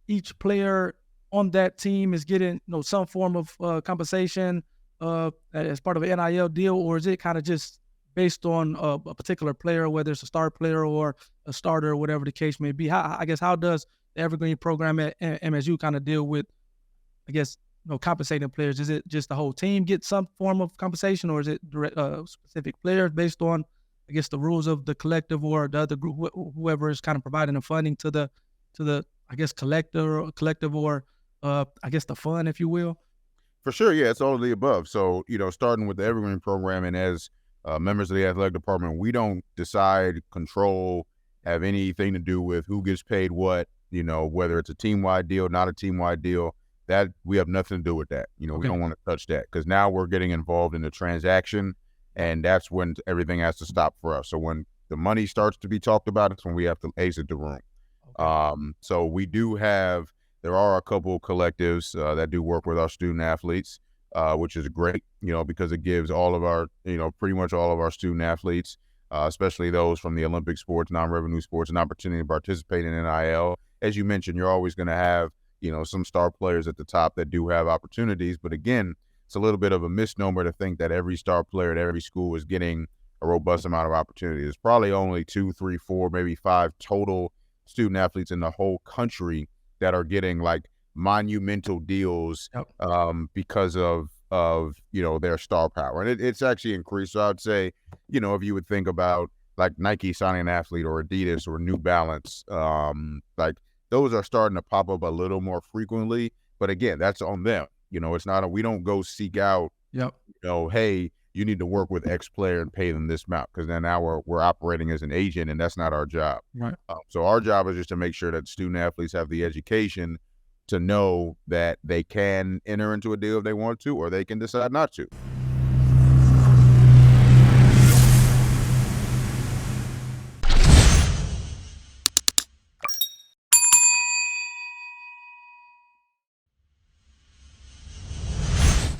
each player on that team is getting some form of compensation as part of an NIL deal, or is it kind of just based on a particular player, whether it's a star player or a starter, or whatever the case may be? How does the Evergreen program at MSU kind of deal with, I guess, compensating players? Is it just the whole team get some form of compensation, or is it direct, specific players based on, I guess, the rules of the collective or the other group, whoever is kind of providing the funding to the I guess collective or I guess the fund, if you will? For sure, yeah, it's all of the above. So, starting with the Evergreen program, and as members of the athletic department, we don't decide, control, have anything to do with who gets paid what, whether it's a team-wide deal, not a team-wide deal. That we have nothing to do with that. We Okay. don't want to touch that, because now we're getting involved in the transaction, and that's when everything has to stop for us. So when the money starts to be talked about, it's when we have to exit the room. Okay. So there are a couple of collectives that do work with our student athletes, which is great, because it gives all of our, pretty much all of our student athletes, especially those from the Olympic sports, non-revenue sports, an opportunity to participate in NIL. As you mentioned, you're always going to have, some star players at the top that do have opportunities. But again, it's a little bit of a misnomer to think that every star player at every school is getting a robust amount of opportunity. There's probably only 2, 3, 4, maybe 5 total student athletes in the whole country that are getting like monumental deals Yep. because of their star power. And it's actually increased. So I'd say, if you would think about like Nike signing an athlete, or Adidas or New Balance, like those are starting to pop up a little more frequently. But again, that's on them. It's not we don't go seek out, Yep. hey, you need to work with X player and pay them this amount, because then now we're operating as an agent, and that's not our job. Right. So our job is just to make sure that student athletes have the education to know that they can enter into a deal if they want to, or they can decide not to.